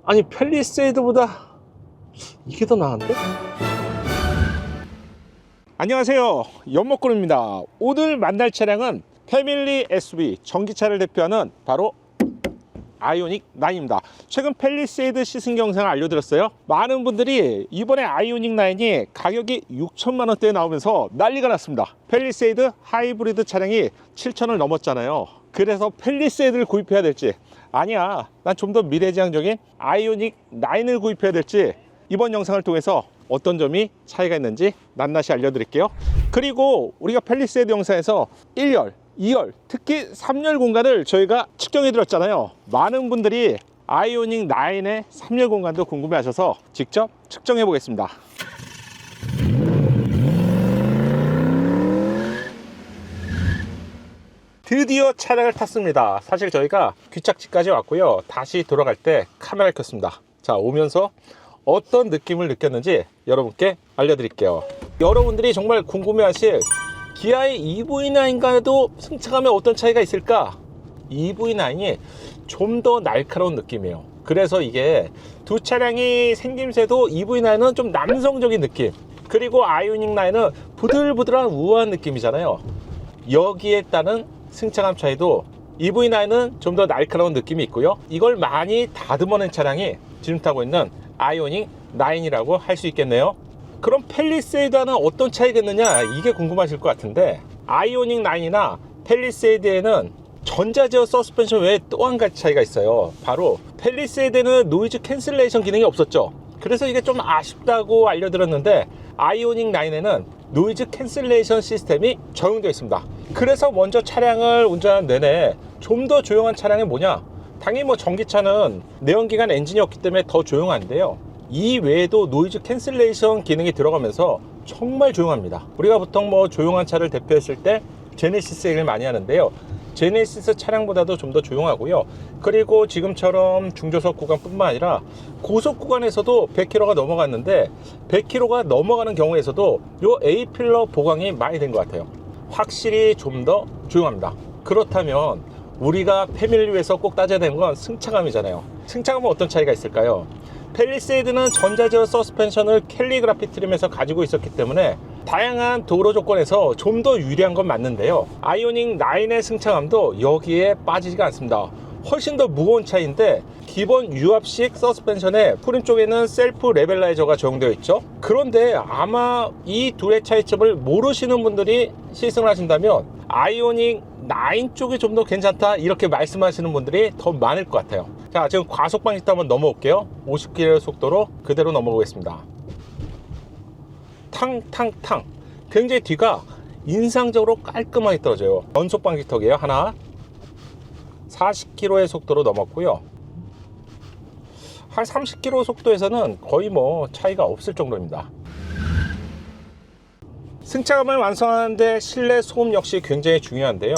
아니 팰리세이드보다 이게 더 나은데? 안녕하세요, 연목구름입니다. 오늘 만날 차량은 패밀리 SUV 전기차를 대표하는 바로 아이오닉 9입니다. 최근 팰리세이드 시승 영상을 알려드렸어요. 많은 분들이 이번에 아이오닉 9이 가격이 6천만 원대에 나오면서 난리가 났습니다. 팰리세이드 하이브리드 차량이 7천을 넘었잖아요. 그래서 팰리세이드를 구입해야 될지, 아니야 난 좀 더 미래지향적인 아이오닉 9을 구입해야 될지, 이번 영상을 통해서 어떤 점이 차이가 있는지 낱낱이 알려드릴게요. 그리고 우리가 팰리세이드 영상에서 1열, 2열, 특히 3열 공간을 저희가 측정해 드렸잖아요. 많은 분들이 아이오닉 9의 3열 공간도 궁금해 하셔서 직접 측정해 보겠습니다. 드디어 차량을 탔습니다. 사실 저희가 귀착지까지 왔고요, 다시 돌아갈 때 카메라를 켰습니다. 자, 오면서 어떤 느낌을 느꼈는지 여러분께 알려드릴게요. 여러분들이 정말 궁금해하실 기아의 EV9과도 승차감에 어떤 차이가 있을까? EV9이 좀 더 날카로운 느낌이에요. 그래서 이게 두 차량이 생김새도 EV9은 좀 남성적인 느낌, 그리고 아이오닉 9은 부들부들한 우아한 느낌이잖아요. 여기에 따른 승차감 차이도 EV9은 좀 더 날카로운 느낌이 있고요, 이걸 많이 다듬어낸 차량이 지금 타고 있는 아이오닉 9이라고 할 수 있겠네요. 그럼 팰리세이드와는 어떤 차이겠느냐, 이게 궁금하실 것 같은데, 아이오닉 9이나 팰리세이드에는 전자제어 서스펜션 외에 또 한 가지 차이가 있어요. 바로 팰리세이드에는 노이즈 캔슬레이션 기능이 없었죠. 그래서 이게 좀 아쉽다고 알려드렸는데, 아이오닉 9에는 노이즈 캔슬레이션 시스템이 적용되어 있습니다. 그래서 먼저 차량을 운전하는 내내 좀 더 조용한 차량이 뭐냐, 당연히 뭐 전기차는 내연기관 엔진이었기 때문에 더 조용한데요, 이 외에도 노이즈 캔슬레이션 기능이 들어가면서 정말 조용합니다. 우리가 보통 뭐 조용한 차를 대표했을 때 제네시스 얘기를 많이 하는데요, 제네시스 차량보다도 좀 더 조용하고요. 그리고 지금처럼 중저속 구간뿐만 아니라 고속 구간에서도 100km가 넘어갔는데, 100km가 넘어가는 경우에서도 요 A필러 보강이 많이 된 것 같아요. 확실히 좀 더 조용합니다. 그렇다면 우리가 패밀리에서 꼭 따져야 되는 건 승차감이잖아요. 승차감은 어떤 차이가 있을까요? 팰리세이드는 전자제어 서스펜션을 캘리그라피 트림에서 가지고 있었기 때문에 다양한 도로 조건에서 좀 더 유리한 건 맞는데요, 아이오닉 9의 승차감도 여기에 빠지지가 않습니다. 훨씬 더 무거운 차인데 기본 유압식 서스펜션에 프림 쪽에는 셀프 레벨라이저가 적용되어 있죠. 그런데 아마 이 둘의 차이점을 모르시는 분들이 시승을 하신다면 아이오닉 9 쪽이 좀 더 괜찮다 이렇게 말씀하시는 분들이 더 많을 것 같아요. 자, 지금 과속 방식도 한번 넘어올게요. 50km 속도로 그대로 넘어가겠습니다. 탕탕탕, 굉장히 뒤가 인상적으로 깔끔하게 떨어져요. 연속 방지턱이에요. 하나, 40km의 속도로 넘었고요, 한 30km 속도에서는 거의 뭐 차이가 없을 정도입니다. 승차감을 완성하는데 실내 소음 역시 굉장히 중요한데요,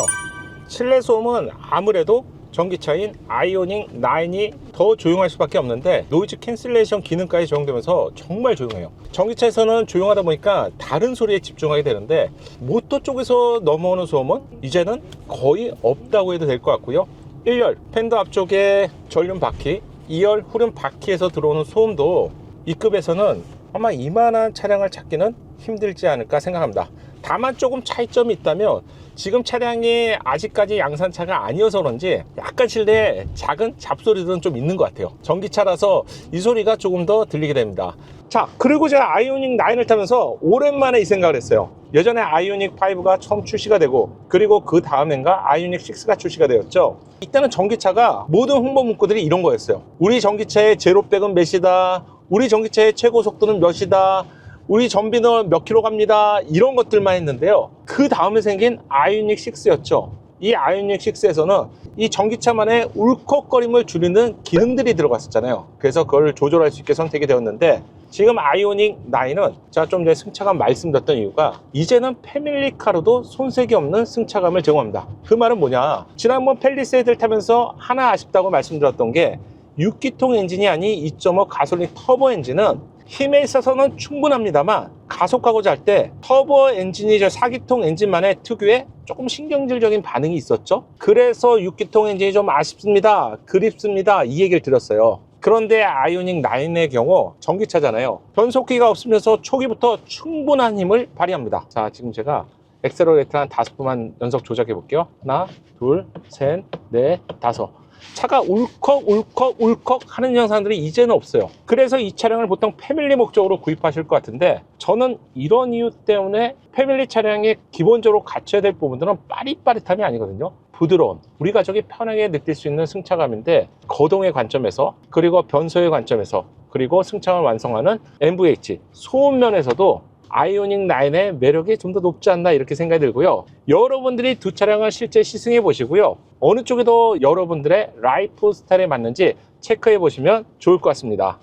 실내 소음은 아무래도 전기차인 아이오닉 9이 더 조용할 수밖에 없는데, 노이즈 캔슬레이션 기능까지 적용되면서 정말 조용해요. 전기차에서는 조용하다 보니까 다른 소리에 집중하게 되는데, 모터 쪽에서 넘어오는 소음은 이제는 거의 없다고 해도 될 것 같고요, 1열 팬더 앞쪽에 전륜 바퀴, 2열 후륜 바퀴에서 들어오는 소음도 이 급에서는 아마 이만한 차량을 찾기는 힘들지 않을까 생각합니다. 다만 조금 차이점이 있다면, 지금 차량이 아직까지 양산차가 아니어서 그런지 약간 실내에 작은 잡소리들은 좀 있는 것 같아요. 전기차라서 이 소리가 조금 더 들리게 됩니다. 자, 그리고 제가 아이오닉 9을 타면서 오랜만에 이 생각을 했어요. 예전에 아이오닉 5가 처음 출시가 되고, 그리고 그 다음엔가 아이오닉 6가 출시가 되었죠. 이때는 전기차가 모든 홍보 문구들이 이런 거였어요. 우리 전기차의 제로백은 몇이다, 우리 전기차의 최고 속도는 몇이다, 우리 전비는 몇 킬로 갑니다, 이런 것들만 했는데요, 그 다음에 생긴 아이오닉 6였죠. 이 아이오닉 6에서는 이 전기차만의 울컥거림을 줄이는 기능들이 들어갔었잖아요. 그래서 그걸 조절할 수 있게 선택이 되었는데, 지금 아이오닉 9은 제가 좀 전에 승차감 말씀드렸던 이유가, 이제는 패밀리카로도 손색이 없는 승차감을 제공합니다. 그 말은 뭐냐, 지난번 팰리세이드를 타면서 하나 아쉽다고 말씀드렸던 게, 6기통 엔진이 아닌 2.5 가솔린 터보 엔진은 힘에 있어서는 충분합니다만, 가속하고자 할 때 터보 엔진이 4기통 엔진만의 특유의 조금 신경질적인 반응이 있었죠. 그래서 6기통 엔진이 좀 아쉽습니다, 그립습니다, 이 얘기를 드렸어요. 그런데 아이오닉 9의 경우 전기차잖아요. 변속기가 없으면서 초기부터 충분한 힘을 발휘합니다. 자, 지금 제가 엑셀러레이터 한 5번만 연속 조작해 볼게요. 하나, 둘, 셋, 넷, 다섯. 차가 울컥 하는 영상들이 이제는 없어요. 그래서 이 차량을 보통 패밀리 목적으로 구입하실 것 같은데, 저는 이런 이유 때문에 패밀리 차량에 기본적으로 갖춰야 될 부분들은 빠릿빠릿함이 아니거든요. 부드러운, 우리 가족이 편하게 느낄 수 있는 승차감인데, 거동의 관점에서, 그리고 변속의 관점에서, 그리고 승차감을 완성하는 MVH 소음 면에서도 아이오닉 9의 매력이 좀 더 높지 않나 이렇게 생각이 들고요. 여러분들이 두 차량을 실제 시승해 보시고요, 어느 쪽이 더 여러분들의 라이프 스타일에 맞는지 체크해 보시면 좋을 것 같습니다.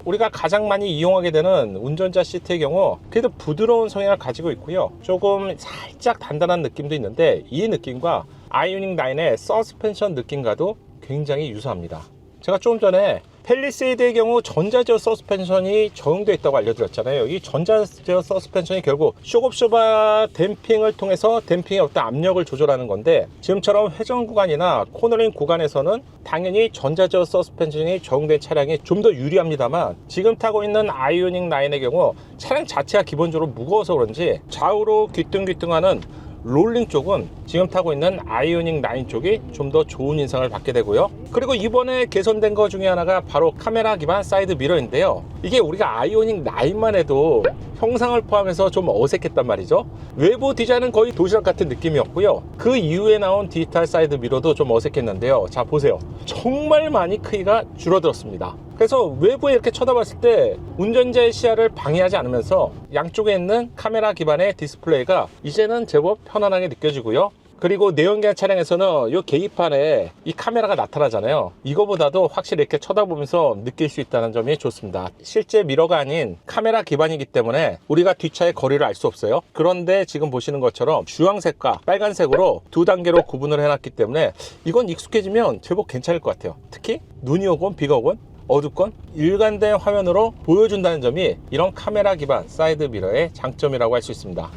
우리가 가장 많이 이용하게 되는 운전자 시트의 경우 그래도 부드러운 성향을 가지고 있고요, 조금 살짝 단단한 느낌도 있는데, 이 느낌과 아이오닉 9의 서스펜션 느낌과도 굉장히 유사합니다. 제가 조금 전에 팰리세이드의 경우 전자제어 서스펜션이 적용되어 있다고 알려드렸잖아요. 이 전자제어 서스펜션이 결국 쇼크옵쇼바 댐핑을 통해서 댐핑의 어떤 압력을 조절하는 건데, 지금처럼 회전 구간이나 코너링 구간에서는 당연히 전자제어 서스펜션이 적용된 차량이 좀 더 유리합니다만, 지금 타고 있는 아이오닉 9의 경우 차량 자체가 기본적으로 무거워서 그런지 좌우로 귀뚱귀뚱하는 롤링 쪽은 지금 타고 있는 아이오닉 9 쪽이 좀 더 좋은 인상을 받게 되고요. 그리고 이번에 개선된 것 중에 하나가 바로 카메라 기반 사이드 미러인데요, 이게 우리가 아이오닉 9만 해도 형상을 포함해서 좀 어색했단 말이죠. 외부 디자인은 거의 도시락 같은 느낌이었고요, 그 이후에 나온 디지털 사이드 미러도 좀 어색했는데요, 자 보세요, 정말 많이 크기가 줄어들었습니다. 그래서 외부에 이렇게 쳐다봤을 때 운전자의 시야를 방해하지 않으면서 양쪽에 있는 카메라 기반의 디스플레이가 이제는 제법 편안하게 느껴지고요. 그리고 내연기관 차량에서는 이 계기판에 이 카메라가 나타나잖아요. 이거보다도 확실히 이렇게 쳐다보면서 느낄 수 있다는 점이 좋습니다. 실제 미러가 아닌 카메라 기반이기 때문에 우리가 뒷차의 거리를 알 수 없어요. 그런데 지금 보시는 것처럼 주황색과 빨간색으로 두 단계로 구분을 해놨기 때문에 이건 익숙해지면 제법 괜찮을 것 같아요. 특히 눈이 오건 비가 오건 어둡건 일관된 화면으로 보여준다는 점이 이런 카메라 기반 사이드 미러의 장점이라고 할 수 있습니다.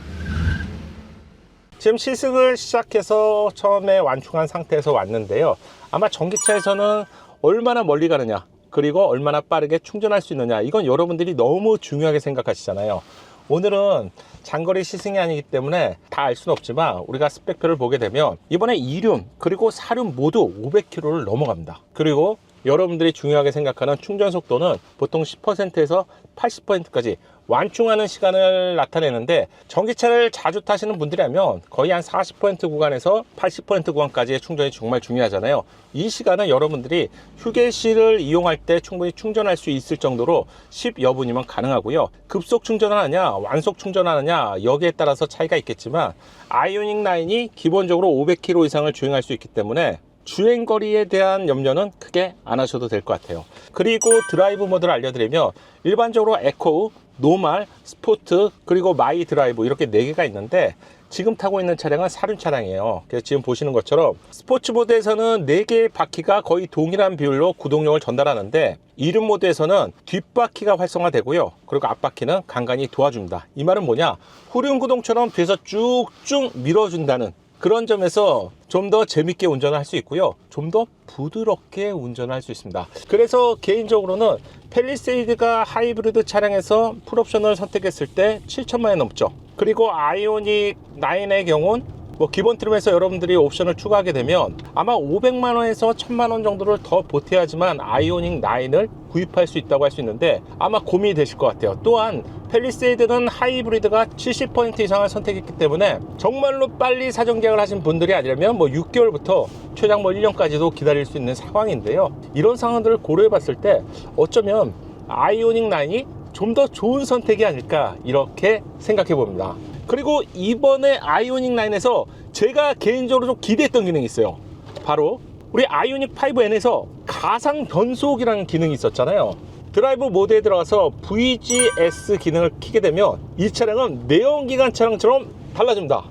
지금 시승을 시작해서 처음에 완충한 상태에서 왔는데요, 아마 전기차에서는 얼마나 멀리 가느냐, 그리고 얼마나 빠르게 충전할 수 있느냐, 이건 여러분들이 너무 중요하게 생각하시잖아요. 오늘은 장거리 시승이 아니기 때문에 다 알 수는 없지만, 우리가 스펙표를 보게 되면 이번에 2륜 그리고 4륜 모두 500km를 넘어갑니다. 그리고 여러분들이 중요하게 생각하는 충전 속도는 보통 10%에서 80%까지 완충하는 시간을 나타내는데, 전기차를 자주 타시는 분들이라면 거의 한 40% 구간에서 80% 구간까지의 충전이 정말 중요하잖아요. 이 시간은 여러분들이 휴게실을 이용할 때 충분히 충전할 수 있을 정도로 10여 분이면 가능하고요. 급속 충전하느냐 완속 충전하느냐 여기에 따라서 차이가 있겠지만, 아이오닉 9이 기본적으로 500km 이상을 주행할 수 있기 때문에 주행거리에 대한 염려는 크게 안 하셔도 될 것 같아요. 그리고 드라이브 모드를 알려드리면, 일반적으로 에코, 노멀, 스포트, 그리고 마이 드라이브 이렇게 4개가 있는데, 지금 타고 있는 차량은 4륜 차량이에요. 그래서 지금 보시는 것처럼 스포츠 모드에서는 4개의 바퀴가 거의 동일한 비율로 구동력을 전달하는데, 2륜 모드에서는 뒷바퀴가 활성화되고요, 그리고 앞바퀴는 간간히 도와줍니다. 이 말은 뭐냐, 후륜 구동처럼 뒤에서 쭉쭉 밀어준다는 그런 점에서 좀 더 재밌게 운전을 할 수 있고요, 좀 더 부드럽게 운전을 할 수 있습니다. 그래서 개인적으로는 팰리세이드가 하이브리드 차량에서 풀옵션을 선택했을 때 7천만 원 넘죠. 그리고 아이오닉 9의 경우는 기본 트림에서 여러분들이 옵션을 추가하게 되면 아마 500만 원에서 1000만 원 정도를 더 보태야지만 아이오닉 9을 구입할 수 있다고 할 수 있는데, 아마 고민이 되실 것 같아요. 또한 팰리세이드는 하이브리드가 70% 이상을 선택했기 때문에 정말로 빨리 사전 계약을 하신 분들이 아니라면 6개월부터 최장 1년까지도 기다릴 수 있는 상황인데요, 이런 상황들을 고려해 봤을 때 어쩌면 아이오닉 9이 좀 더 좋은 선택이 아닐까 이렇게 생각해 봅니다. 그리고 이번에 아이오닉 9에서 제가 개인적으로 좀 기대했던 기능이 있어요. 바로 우리 아이오닉 5N에서 가상 변속이라는 기능이 있었잖아요. 드라이브 모드에 들어가서 VGS 기능을 켜게 되면 이 차량은 내연기관 차량처럼 달라집니다.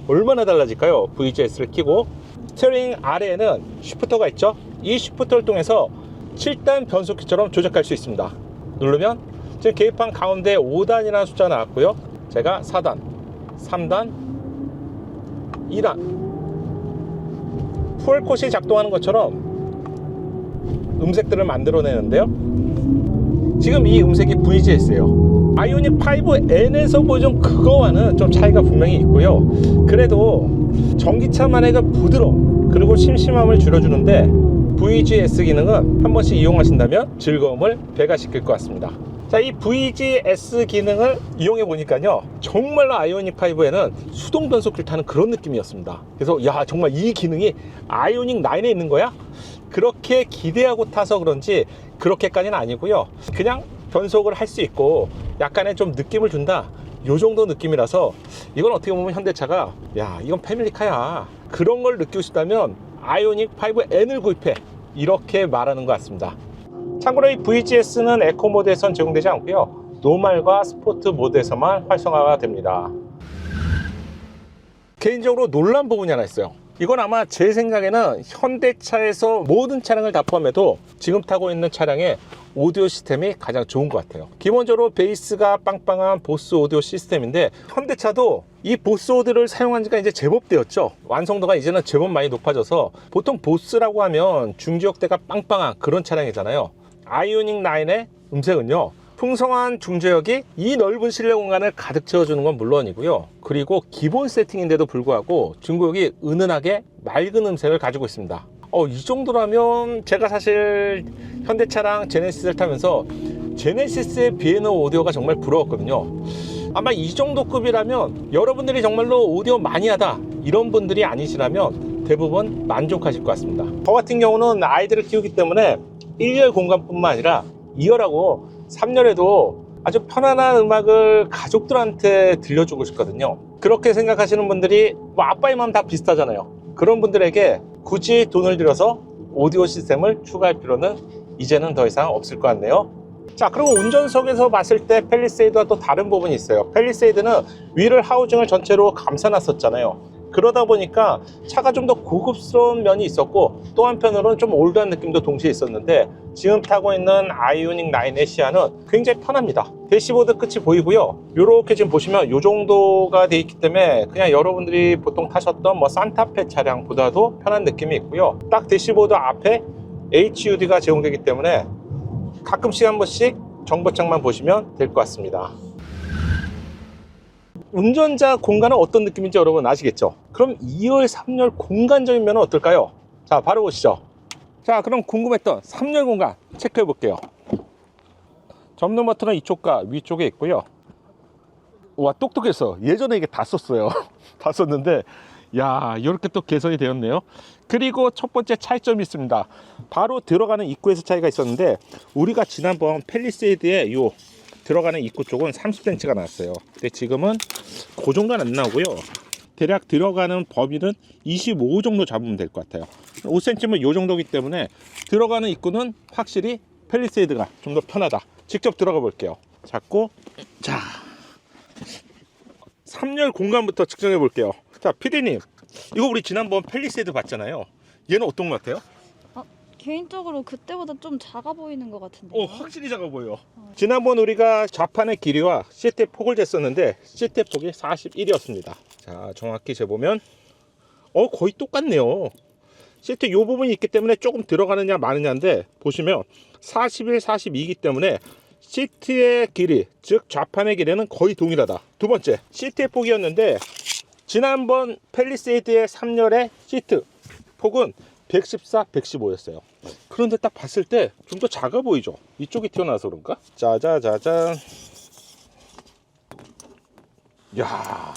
얼마나 달라질까요? VGS를 켜고 스티어링 아래에는 쉬프터가 있죠. 이 쉬프터를 통해서 7단 변속기처럼 조작할 수 있습니다. 누르면 지금 계기판 가운데 5단이라는 숫자가 나왔고요, 제가 4단, 3단, 2단 푸얼 컷이 작동하는 것처럼 음색들을 만들어내는데요. 지금 이 음색이 VGS예요. 아이오닉 5N에서 보여준 그거와는 좀 차이가 분명히 있고요. 그래도 전기차만의 그 부드러움 그리고 심심함을 줄여주는데 VGS 기능은 한 번씩 이용하신다면 즐거움을 배가시킬 것 같습니다. 자, 이 VGS 기능을 이용해 보니까요, 정말로 아이오닉 5에는 수동 변속기를 타는 그런 느낌이었습니다. 그래서 야, 정말 이 기능이 아이오닉 9에 있는 거야? 그렇게 기대하고 타서 그런지 그렇게까지는 아니고요. 그냥 변속을 할 수 있고 약간의 좀 느낌을 준다, 요 정도 느낌이라서 이건 어떻게 보면 현대차가 야, 이건 패밀리카야, 그런 걸 느끼고 싶다면 아이오닉 5N을 구입해, 이렇게 말하는 것 같습니다. 참고로 이 VGS는 에코 모드에선 제공되지 않고요, 노멀과 스포트 모드에서만 활성화가 됩니다. 개인적으로 놀란 부분이 하나 있어요. 이건 아마 제 생각에는 현대차에서 모든 차량을 다 포함해도 지금 타고 있는 차량의 오디오 시스템이 가장 좋은 것 같아요. 기본적으로 베이스가 빵빵한 보스 오디오 시스템인데, 현대차도 이 보스 오디오를 사용한 지가 이제 제법 되었죠. 완성도가 이제는 제법 많이 높아져서 보통 보스라고 하면 중저역대가 빵빵한 그런 차량이잖아요. 아이오닉 9의 음색은요, 풍성한 중저역이 이 넓은 실내 공간을 가득 채워주는 건 물론이고요, 그리고 기본 세팅인데도 불구하고 중고역이 은은하게 맑은 음색을 가지고 있습니다. 이 정도라면 제가 사실 현대차랑 제네시스를 타면서 제네시스의 비에너 오디오가 정말 부러웠거든요. 아마 이 정도 급이라면 여러분들이 정말로 오디오 마니아다 이런 분들이 아니시라면 대부분 만족하실 것 같습니다. 저 같은 경우는 아이들을 키우기 때문에 1열 공간뿐만 아니라 2열하고 3열에도 아주 편안한 음악을 가족들한테 들려주고 싶거든요. 그렇게 생각하시는 분들이 뭐 아빠의 마음 다 비슷하잖아요. 그런 분들에게 굳이 돈을 들여서 오디오 시스템을 추가할 필요는 이제는 더 이상 없을 것 같네요. 자, 그리고 운전석에서 봤을 때 팰리세이드와 또 다른 부분이 있어요. 팰리세이드는 위를 하우징을 전체로 감싸놨었잖아요. 그러다 보니까 차가 좀 더 고급스러운 면이 있었고, 또 한편으로는 좀 올드한 느낌도 동시에 있었는데, 지금 타고 있는 아이오닉 9의 시야는 굉장히 편합니다. 대시보드 끝이 보이고요. 이렇게 지금 보시면 이 정도가 돼 있기 때문에 그냥 여러분들이 보통 타셨던 뭐 산타페 차량보다도 편한 느낌이 있고요. 딱 대시보드 앞에 HUD가 제공되기 때문에 가끔씩 한 번씩 정보창만 보시면 될 것 같습니다. 운전자 공간은 어떤 느낌인지 여러분 아시겠죠? 그럼 2열, 3열 공간적인 면은 어떨까요? 자, 바로 보시죠. 자, 그럼 궁금했던 3열 공간 체크해 볼게요. 접는 버튼은 이쪽과 위쪽에 있고요. 와, 똑똑했어. 예전에 이게 다 썼어요. 다 썼는데 야, 이렇게 또 개선이 되었네요. 그리고 첫 번째 차이점이 있습니다. 바로 들어가는 입구에서 차이가 있었는데, 우리가 지난번 팰리세이드에 요 들어가는 입구 쪽은 30cm가 나왔어요. 근데 지금은 그 정도는 안 나오고요. 대략 들어가는 범위는 25 정도 잡으면 될 것 같아요. 5cm면 요 정도이기 때문에 들어가는 입구는 확실히 팰리세이드가 좀 더 편하다. 직접 들어가 볼게요. 잡고, 자, 3열 공간부터 측정해 볼게요. 자, PD님, 이거 우리 지난번 팰리세이드 봤잖아요. 얘는 어떤 것 같아요? 개인적으로 그때보다 좀 작아 보이는 것 같은데. 확실히 작아 보여. 지난번 우리가 좌판의 길이와 시트의 폭을 쟀었는데 시트의 폭이 41이었습니다. 자, 정확히 재보면 거의 똑같네요. 시트 요 부분이 있기 때문에 조금 들어가느냐 마느냐인데, 보시면 41, 42이기 때문에 시트의 길이, 즉 좌판의 길이는 거의 동일하다. 두 번째, 시트의 폭이었는데 지난번 팰리세이드의 3열의 시트 폭은 114, 115였어요. 그런데 딱 봤을 때 좀 더 작아 보이죠? 이쪽이 튀어나와서 그런가? 짜자자잔. 야,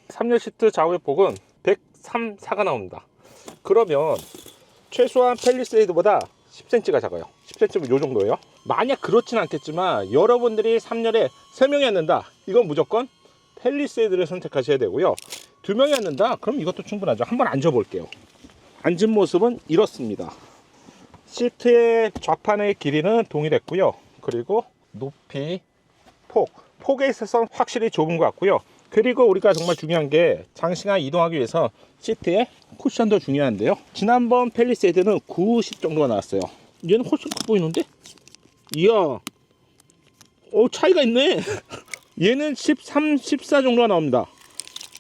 3열 시트 좌우의 폭은 103, 4가 나옵니다. 그러면 최소한 팰리세이드보다 10cm가 작아요. 10cm면 요 정도예요. 만약 그렇진 않겠지만 여러분들이 3열에 3명이 앉는다, 이건 무조건 팰리세이드를 선택하셔야 되고요. 2명이 앉는다, 그럼 이것도 충분하죠. 한번 앉아볼게요. 앉은 모습은 이렇습니다. 시트의 좌판의 길이는 동일했고요. 그리고 높이, 폭에 있어서 확실히 좁은 것 같고요. 그리고 우리가 정말 중요한 게, 장시간 이동하기 위해서 시트의 쿠션도 중요한데요. 지난번 팰리세이드는 90 정도가 나왔어요. 얘는 훨씬 커 보이는데? 이야, 차이가 있네. 얘는 13, 14 정도가 나옵니다.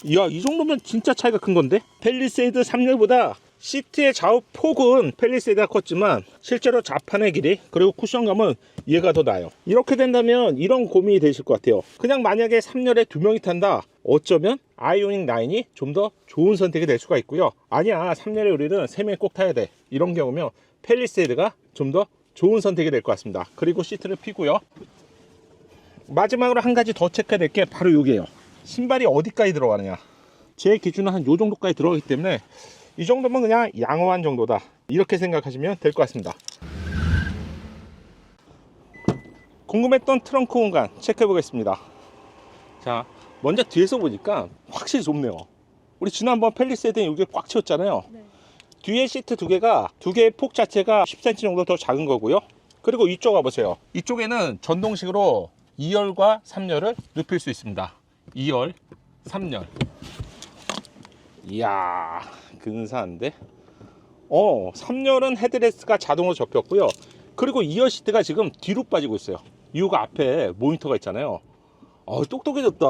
이야, 이 정도면 진짜 차이가 큰 건데? 팰리세이드 3열보다 시트의 좌우폭은 팰리세이드가 컸지만 실제로 좌판의 길이 그리고 쿠션감은 얘가 더 나아요. 이렇게 된다면 이런 고민이 되실 것 같아요. 그냥 만약에 3열에 2명이 탄다, 어쩌면 아이오닉 9이 좀 더 좋은 선택이 될 수가 있고요. 아니야, 3열에 우리는 3명이 꼭 타야 돼, 이런 경우면 팰리세이드가 좀 더 좋은 선택이 될 것 같습니다. 그리고 시트를 피고요. 마지막으로 한 가지 더 체크해야 될 게 바로 여기에요. 신발이 어디까지 들어가느냐. 제 기준은 한 요 정도까지 들어가기 때문에 이 정도면 그냥 양호한 정도다, 이렇게 생각하시면 될 것 같습니다. 궁금했던 트렁크 공간 체크해 보겠습니다. 자, 먼저 뒤에서 보니까 확실히 좁네요. 우리 지난번 팰리세이드에 여기 꽉 채웠잖아요. 네. 뒤에 시트 두 개의 폭 자체가 10cm 정도 더 작은 거고요. 그리고 이쪽 와보세요. 이쪽에는 전동식으로 2열과 3열을 눕힐 수 있습니다. 2열, 3열. 이야, 근사한데? 3열은 헤드레스트가 자동으로 접혔고요. 그리고 2열 시트가 지금 뒤로 빠지고 있어요. 이유가 앞에 모니터가 있잖아요. 똑똑해졌다.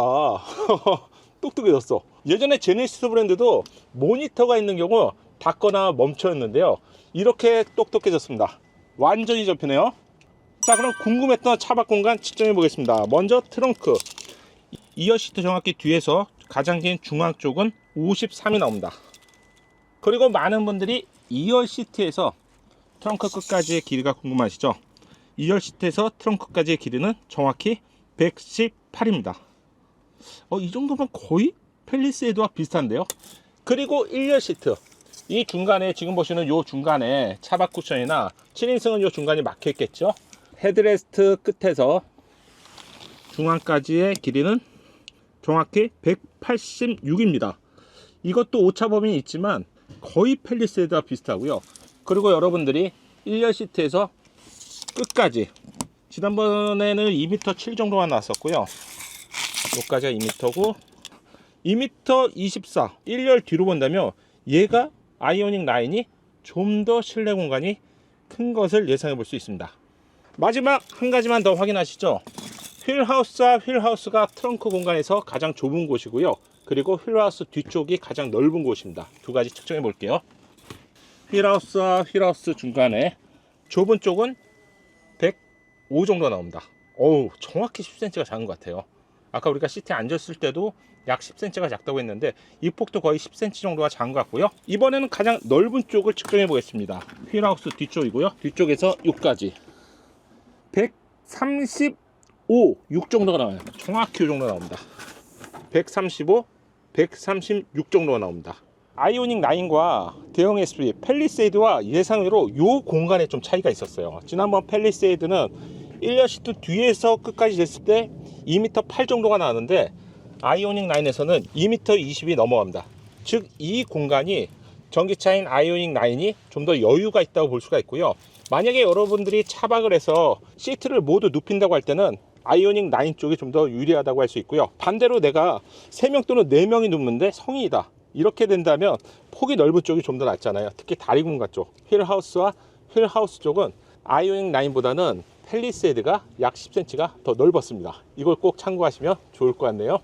똑똑해졌어. 예전에 제네시스 브랜드도 모니터가 있는 경우 닫거나 멈춰였는데요. 이렇게 똑똑해졌습니다. 완전히 접히네요. 자, 그럼 궁금했던 차박 공간 측정해 보겠습니다. 먼저 트렁크. 2열 시트 정확히 뒤에서 가장 긴 중앙 쪽은 53이 나옵니다. 그리고 많은 분들이 2열 시트에서 트렁크 끝까지의 길이가 궁금하시죠? 2열 시트에서 트렁크까지의 길이는 정확히 118입니다. 이 정도면 거의 팰리세이드와 비슷한데요. 그리고 1열 시트, 이 중간에 지금 보시는 요 중간에 차박 쿠션이나 7인승은 요 중간에 막혀 있겠죠. 헤드레스트 끝에서 중앙까지의 길이는 정확히 186입니다. 이것도 오차 범위는 있지만 거의 팰리세이드와 비슷하고요. 그리고 여러분들이 1열 시트에서 끝까지, 지난번에는 2m 7 정도가 나왔었고요. 여기까지가 2m고 2m 24, 1열 뒤로 본다면 얘가 아이오닉 9이 좀 더 실내 공간이 큰 것을 예상해 볼 수 있습니다. 마지막 한 가지만 더 확인하시죠. 휠하우스가 트렁크 공간에서 가장 좁은 곳이고요. 그리고 휠하우스 뒤쪽이 가장 넓은 곳입니다. 두 가지 측정해 볼게요. 휠하우스와 휠하우스 중간에 좁은 쪽은 105 정도 나옵니다. 정확히 10cm가 작은 것 같아요. 아까 우리가 시트에 앉았을 때도 약 10cm가 작다고 했는데 이 폭도 거의 10cm 정도가 작은 것 같고요. 이번에는 가장 넓은 쪽을 측정해 보겠습니다. 휠하우스 뒤쪽이고요. 뒤쪽에서 여기까지 135, 6 정도가 나와요. 정확히 이 정도 나옵니다. 135, 136 정도가 나옵니다. 아이오닉 9과 대형 SUV 팰리세이드와 예상외로 이 공간에 좀 차이가 있었어요. 지난번 팰리세이드는 1열 시트 뒤에서 끝까지 됐을 때 2m 8 정도가 나왔는데 아이오닉 9에서는 2m 20이 넘어갑니다. 즉 이 공간이 전기차인 아이오닉 9이 좀 더 여유가 있다고 볼 수가 있고요. 만약에 여러분들이 차박을 해서 시트를 모두 눕힌다고 할 때는 아이오닉 9 쪽이 좀 더 유리하다고 할 수 있고요. 반대로 내가 3명 또는 4명이 눕는데 성인이다, 이렇게 된다면 폭이 넓은 쪽이 좀 더 낫잖아요. 특히 다리 공간 쪽, 휠하우스와 휠하우스 쪽은 아이오닉 9보다는 팰리세이드가 약 10cm가 더 넓었습니다. 이걸 꼭 참고하시면 좋을 것 같네요.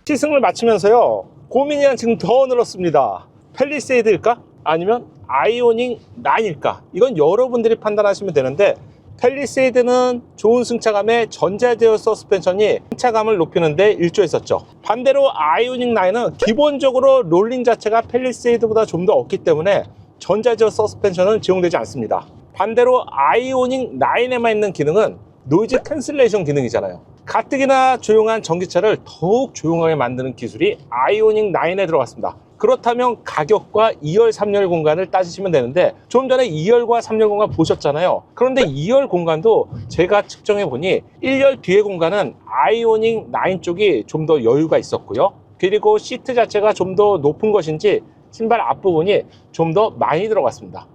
시승을 마치면서요, 고민이 지금 더 늘었습니다. 팰리세이드일까? 아니면 아이오닉 9일까? 이건 여러분들이 판단하시면 되는데, 팰리세이드는 좋은 승차감의 전자제어 서스펜션이 승차감을 높이는 데 일조했었죠. 반대로 아이오닉 9은 기본적으로 롤링 자체가 팰리세이드보다 좀 더 없기 때문에 전자제어 서스펜션은 적용되지 않습니다. 반대로 아이오닉 9에만 있는 기능은 노이즈 캔슬레이션 기능이잖아요. 가뜩이나 조용한 전기차를 더욱 조용하게 만드는 기술이 아이오닉 9에 들어갔습니다. 그렇다면 가격과 2열, 3열 공간을 따지시면 되는데, 좀 전에 2열과 3열 공간 보셨잖아요. 그런데 2열 공간도 제가 측정해 보니 1열 뒤에 공간은 아이오닉 9 쪽이 좀 더 여유가 있었고요. 그리고 시트 자체가 좀 더 높은 것인지 신발 앞부분이 좀 더 많이 들어갔습니다.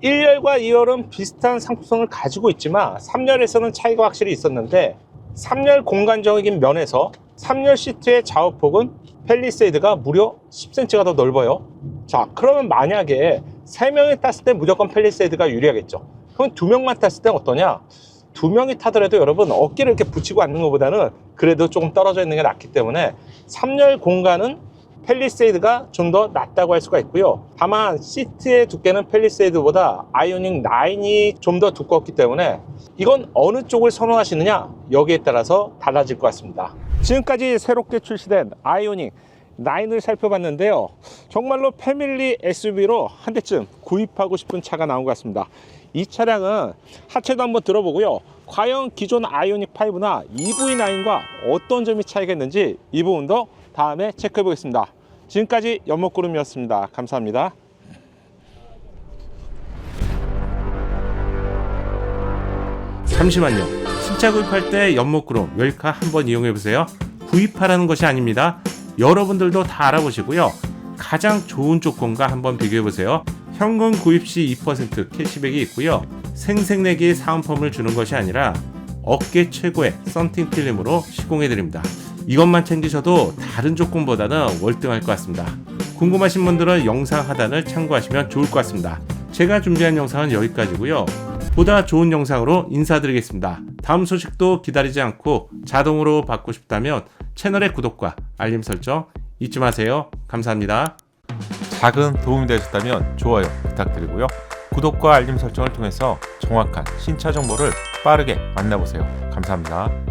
1열과 2열은 비슷한 상품성을 가지고 있지만 3열에서는 차이가 확실히 있었는데, 3열 공간적인 면에서 3열 시트의 좌우폭은 팰리세이드가 무려 10cm가 더 넓어요. 자, 그러면 만약에 3명이 탔을 때 무조건 팰리세이드가 유리하겠죠. 그럼 2명만 탔을 때 어떠냐? 2명이 타더라도 여러분 어깨를 이렇게 붙이고 앉는 것보다는 그래도 조금 떨어져 있는 게 낫기 때문에 3열 공간은 펠리세이드가 좀 더 낫다고 할 수가 있고요. 다만 시트의 두께는 펠리세이드보다 아이오닉 9이 좀 더 두껍기 때문에 이건 어느 쪽을 선호하시느냐 여기에 따라서 달라질 것 같습니다. 지금까지 새롭게 출시된 아이오닉 9을 살펴봤는데요. 정말로 패밀리 SUV로 한 대쯤 구입하고 싶은 차가 나온 것 같습니다. 이 차량은 하체도 한번 들어보고요. 과연 기존 아이오닉 5나 EV9과 어떤 점이 차이가 있는지 이 부분도 다음에 체크해 보겠습니다. 지금까지 연목구름이었습니다. 감사합니다. 잠시만요. 신차 구입할 때 연목구름 웰카 한번 이용해 보세요. 구입하라는 것이 아닙니다. 여러분들도 다 알아보시고요. 가장 좋은 조건과 한번 비교해 보세요. 현금 구입 시 2% 캐시백이 있고요. 생색내기 사은품을 주는 것이 아니라 업계 최고의 썬팅 필름으로 시공해 드립니다. 이것만 챙기셔도 다른 조건보다는 월등할 것 같습니다. 궁금하신 분들은 영상 하단을 참고하시면 좋을 것 같습니다. 제가 준비한 영상은 여기까지고요. 보다 좋은 영상으로 인사드리겠습니다. 다음 소식도 기다리지 않고 자동으로 받고 싶다면 채널의 구독과 알림 설정 잊지 마세요. 감사합니다. 작은 도움이 되셨다면 좋아요 부탁드리고요. 구독과 알림 설정을 통해서 정확한 신차 정보를 빠르게 만나보세요. 감사합니다.